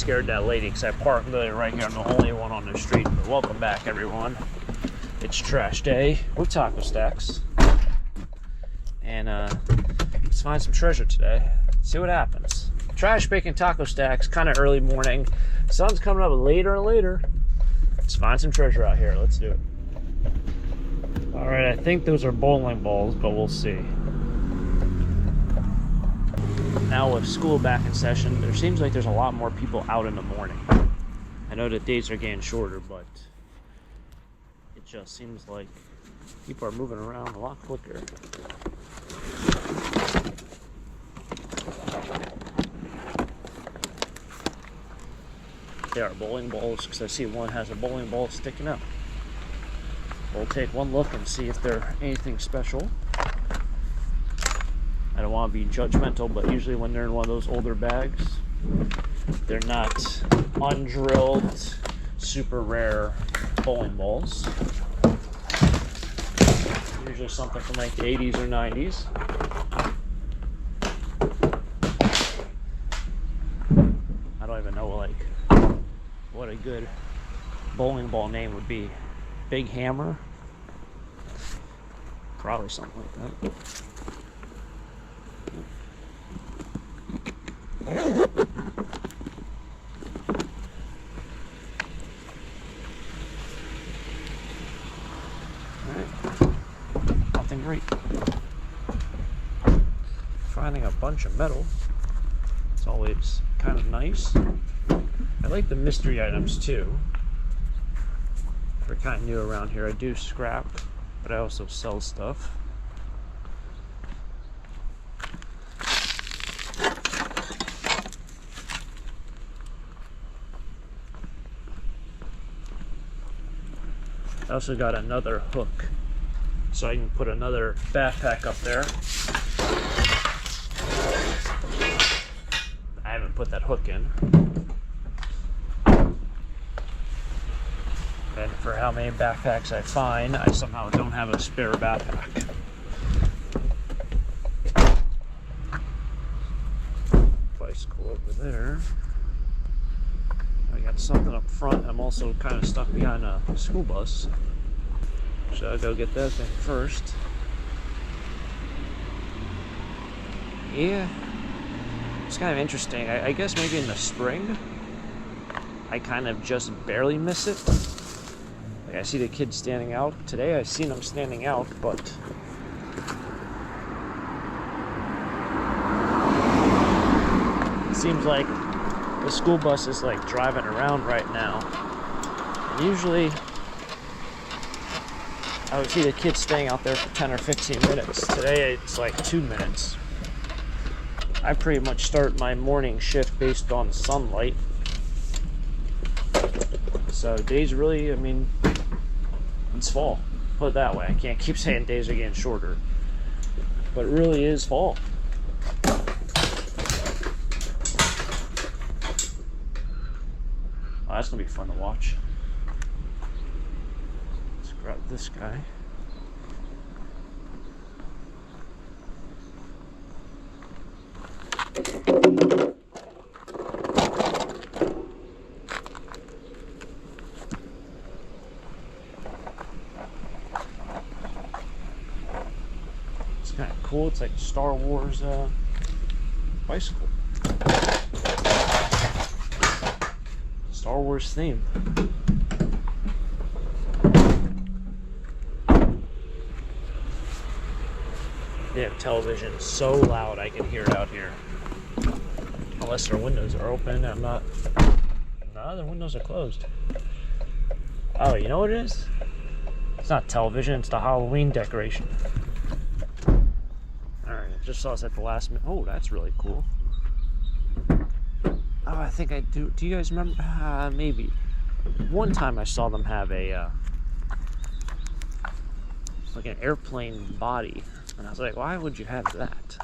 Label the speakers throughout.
Speaker 1: scared that lady because I parked literally right here. I'm the only one on the street. But welcome back, everyone. It's trash day with taco stacks. And let's find some treasure today. See what happens. Trash, bacon, taco stacks, kind of early morning. Sun's coming up later and later. Let's find some treasure out here. Let's do it. All right, I think those are bowling balls, but we'll see. Now with school back in session, there seems like there's a lot more people out in the morning. I know the days are getting shorter, but it just seems like people are moving around a lot quicker. There are bowling balls because I see one has a bowling ball sticking out. We'll take one look and see if they're anything special. I don't want to be judgmental, but usually when they're in one of those older bags, they're not undrilled, super rare bowling balls. Usually something from like the 80s or 90s. I don't even know what a good bowling ball name would be. Big Hammer? Probably something like that. Alright. Nothing great. Finding a bunch of metal. It's always kind of nice. I like the mystery items too. They're kind of new around here. I do scrap, but I also sell stuff. I also got another hook, so I can put another backpack up there. I haven't put that hook in. And for how many backpacks I find, I somehow don't have a spare backpack. Bicycle over there. I got something up front. I'm also kind of stuck behind a school bus. So I'll go get that thing first. Yeah. It's kind of interesting. I guess maybe in the spring, I kind of just barely miss it. Like I see the kids standing out. Today I've seen them standing out, but it seems like the school bus is like driving around right now. And usually I would see the kids staying out there for 10 or 15 minutes. Today it's like 2 minutes. I pretty much start my morning shift based on sunlight. So days really, I mean, it's fall. Put it that way. I can't keep saying days are getting shorter. But it really is fall. Oh, that's gonna be fun to watch. Let's grab this guy. It's kind of cool. It's like Star Wars bicycle. Star Wars theme. They have television so loud I can hear it out here. Unless their windows are open, I'm not. No, their windows are closed. Oh, you know what it is? It's not television, it's the Halloween decoration. Alright, I just saw this at the last minute. Oh, that's really cool. Oh, I think I do. Do you guys remember? Maybe. One time I saw them have a, like an airplane body. And I was like, why would you have that?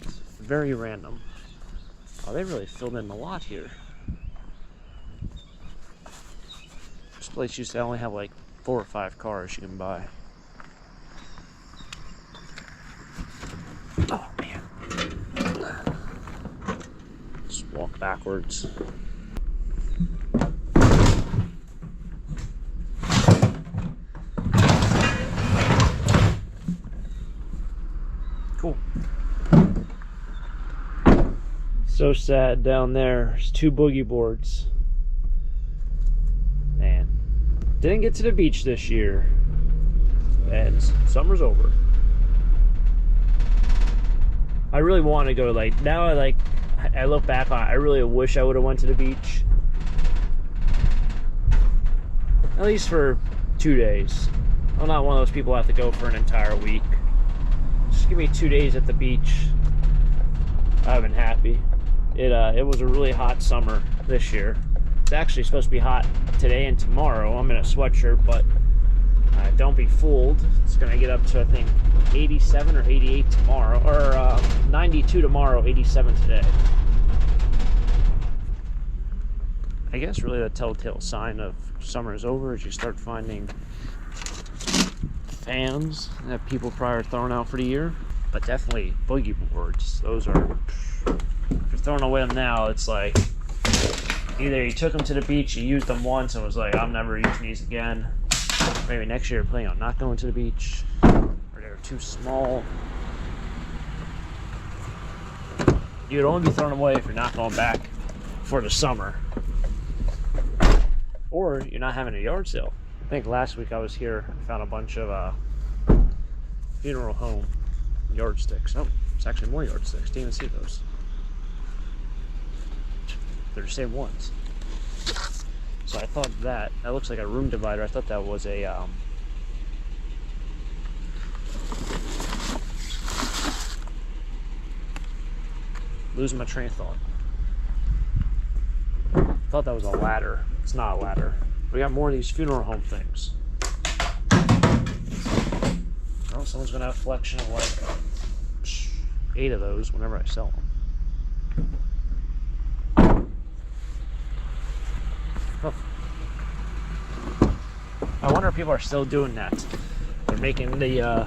Speaker 1: It's very random. Oh, they really filled in a lot here. This place used to only have like 4 or 5 cars you can buy. Oh, man. Just walk backwards. Cool. So sad down there. There's 2 boogie boards. Man. Didn't get to the beach this year. And summer's over. I really want to go, like, now I look back on it, I really wish I would have went to the beach. At least for 2 days. I'm not one of those people who have to go for an entire week. Just give me 2 days at the beach. I've been happy. It was a really hot summer this year. It's actually supposed to be hot today and tomorrow. I'm in a sweatshirt, but don't be fooled. It's going to get up to, I think, 87 or 88 tomorrow, or 92 tomorrow, 87 today. I guess really the telltale sign of summer is over is you start finding fans that people probably are throwing out for the year. But definitely boogie boards. Those are, if you're throwing away them now, it's like either you took them to the beach, you used them once and was like, I'm never using these again. Maybe next year you're planning on not going to the beach, or they're too small. You'd only be throwing them away if you're not going back for the summer. Or you're not having a yard sale. I think last week I was here, I found a bunch of funeral home yardsticks. Oh, it's actually more yardsticks. Didn't even see those. They're the same ones. So I thought that looks like a room divider. I thought that was a losing my train of thought. I thought that was a ladder. It's not a ladder. We got more of these funeral home things. Well, someone's gonna have a collection of like 8 of those whenever I sell them. Oh. I wonder if people are still doing that. They're making the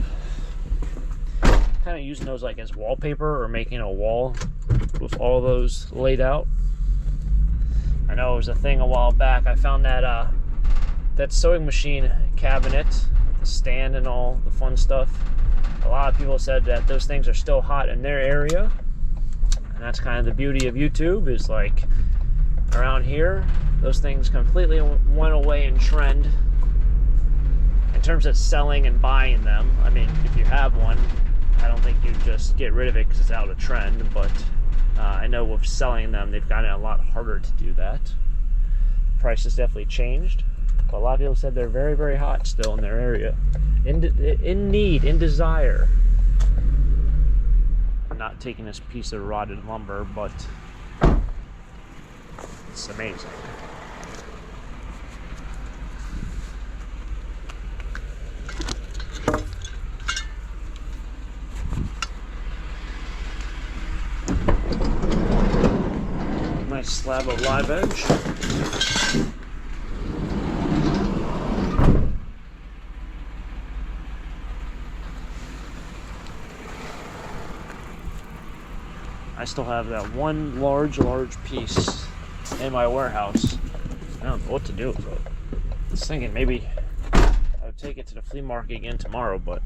Speaker 1: kind of using those like as wallpaper, or making a wall with all those laid out. I know it was a thing a while back. I found that that sewing machine cabinet, the stand and all the fun stuff. A lot of people said that those things are still hot in their area, and that's kind of the beauty of YouTube. Is like around here, those things completely went away in trend in terms of selling and buying them. I mean, if you have one, I don't think you just get rid of it because it's out of trend, but I know with selling them, they've gotten a lot harder to do that. The price has definitely changed, but a lot of people said they're very, very hot still in their area. In need, in desire. I'm not taking this piece of rotted lumber, but it's amazing. Nice slab of live edge. I still have that one large piece in my warehouse. I don't know what to do with it. I was thinking maybe I would take it to the flea market again tomorrow, but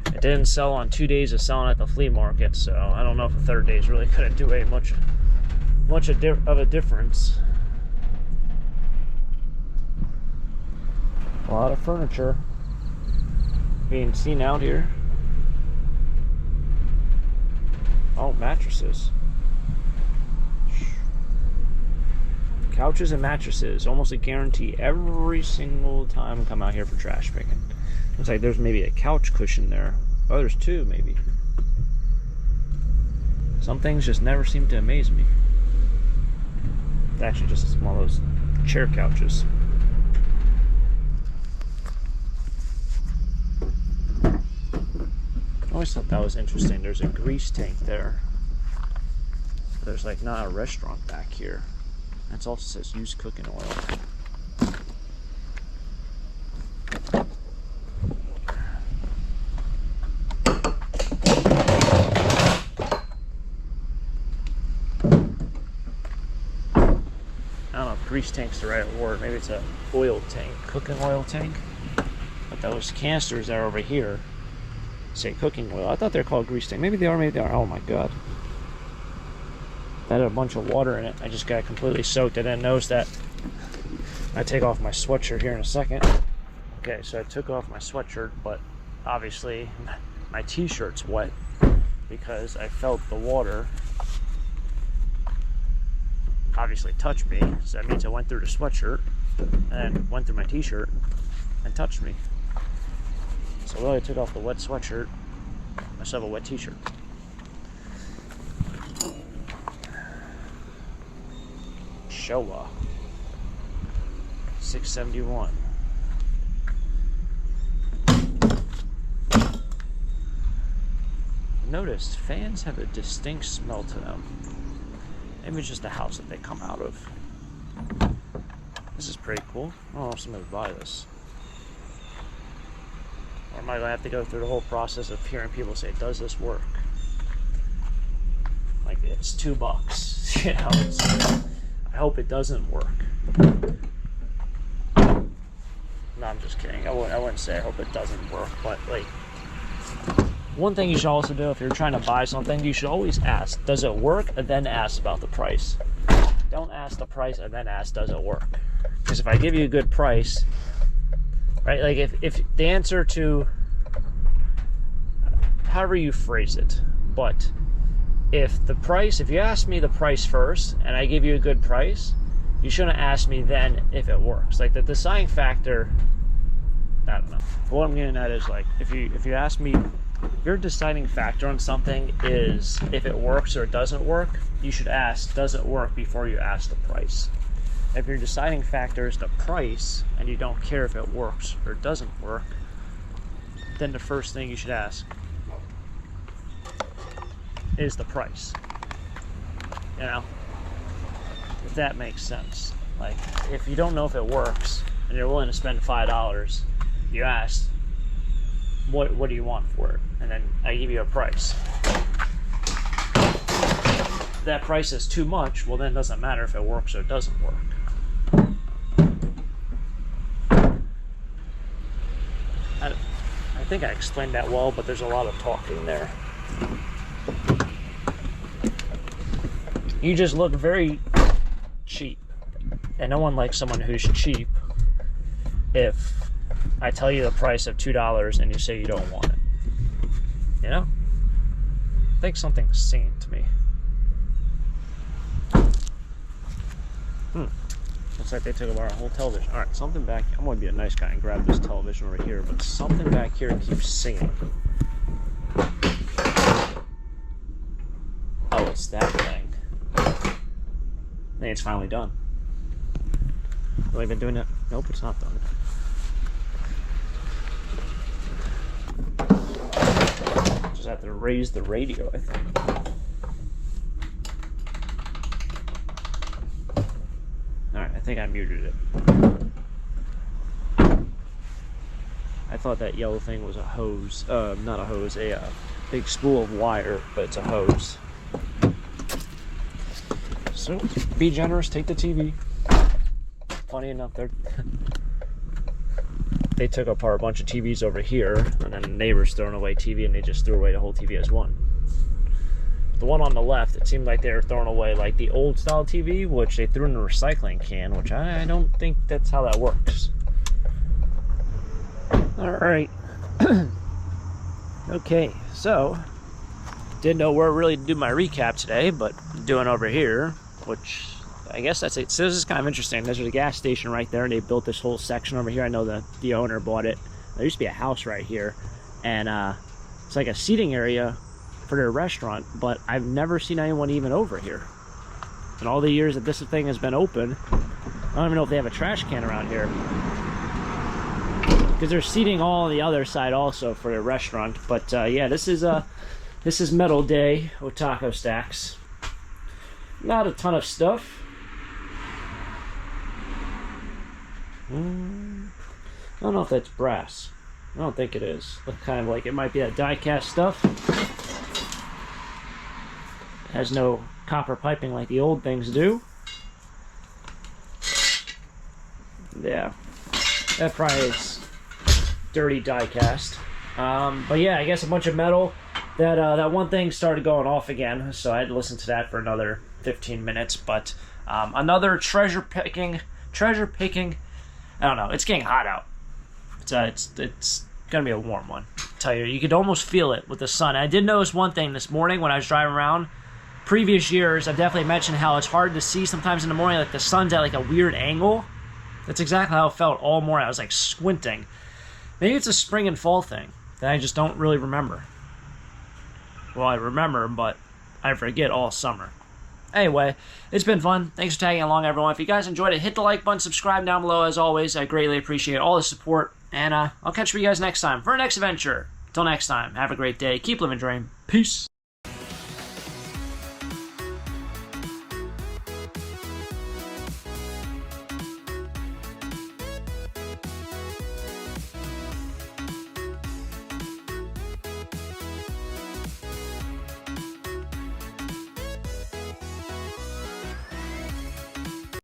Speaker 1: it didn't sell on 2 days of selling at the flea market, so I don't know if the third day is really going to do much of a difference. A lot of furniture being seen out here. Oh, mattresses. Couches and mattresses, almost a guarantee every single time I come out here for trash picking. Looks like there's maybe a couch cushion there. Oh, there's 2 maybe. Some things just never seem to amaze me. It's actually just one of those chair couches. I always thought that was interesting. There's a grease tank there. There's like not a restaurant back here. It also says used cooking oil. grease tank's the right word. Maybe it's a oil tank, cooking oil tank. But those canisters that are over here say cooking oil. I thought they're called grease tank. Maybe they are, maybe they aren't. Oh my god. That had a bunch of water in it. I just got completely soaked. I didn't notice that. I take off my sweatshirt here in a second. Okay, so I took off my sweatshirt, but obviously my t-shirt's wet because I felt the water obviously touch me. So that means I went through the sweatshirt and went through my t-shirt and touched me. So while I took off the wet sweatshirt, I still have a wet t-shirt. Showa 671. Notice fans have a distinct smell to them. Maybe it's just the house that they come out of. This is pretty cool. I don't know if somebody would buy this. Or am I going to have to go through the whole process of hearing people say, does this work? Like, it's $2. You know, I hope it doesn't work. No, I'm just kidding. I wouldn't say I hope it doesn't work, but like, one thing you should also do if you're trying to buy something, you should always ask, does it work? And then ask about the price. Don't ask the price and then ask, does it work? Because if I give you a good price, right, like if the answer to, however you phrase it, but if you ask me the price first and I give you a good price, you shouldn't ask me then if it works. Like the deciding factor, I don't know. But what I'm getting at is, like, if you ask me, your deciding factor on something is if it works or it doesn't work, you should ask, does it work, before you ask the price. If your deciding factor is the price and you don't care if it works or doesn't work, then the first thing you should ask is the price. You know? If that makes sense. Like, if you don't know if it works and you're willing to spend $5, you ask, what do you want for it? And then I give you a price. If that price is too much, well, then it doesn't matter if it works or it doesn't work. I think I explained that well, but there's a lot of talking there. You just look very cheap, and no one likes someone who's cheap if I tell you the price of $2 and you say you don't want it. You know? I think something's singing to me. Looks like they took our whole television. Alright, something back here. I'm going to be a nice guy and grab this television over here, but something back here keeps singing. Oh, it's that thing. I think it's finally done. Have I been doing it? Nope, it's not done. Just have to raise the radio, I think. Alright, I think I muted it. I thought that yellow thing was a hose. Not a hose, a big spool of wire, but it's a hose. So, be generous, take the TV. Funny enough, they took apart a bunch of TVs over here, and then the neighbors throwing away TV, and they just threw away the whole TV as one. The one on the left, it seemed like they were throwing away like the old style TV, which they threw in a recycling can, which I don't think that's how that works. Alright. Okay, so didn't know where really to do my recap today, but doing over here, which I guess that's it. So this is kind of interesting. There's a gas station right there, and they built this whole section over here. I know the owner bought it. There used to be a house right here, and it's like a seating area for their restaurant, but I've never seen anyone even over here. In all the years that this thing has been open, I don't even know if they have a trash can around here, because they're seating all on the other side also for their restaurant. But yeah, this is Metal Day with Taco Stacks. Not a ton of stuff. I don't know if that's brass. I don't think it is. Looks kind of like it might be that die-cast stuff. It has no copper piping like the old things do. Yeah, that probably is dirty die cast. But yeah, I guess a bunch of metal. That one thing started going off again, so I had to listen to that for another 15 minutes. But another treasure picking. I don't know. It's getting hot out. It's gonna be a warm one. I tell you, you could almost feel it with the sun. I did notice one thing this morning when I was driving around. Previous years, I've definitely mentioned how it's hard to see sometimes in the morning, like the sun's at like a weird angle. That's exactly how it felt all morning. I was like squinting. Maybe it's a spring and fall thing that I just don't really remember. Well, I remember, but I forget all summer. Anyway, it's been fun. Thanks for tagging along, everyone. If you guys enjoyed it, hit the like button, subscribe down below. As always, I greatly appreciate all the support. And I'll catch you guys next time for our next adventure. Till next time, have a great day. Keep living dream. Peace.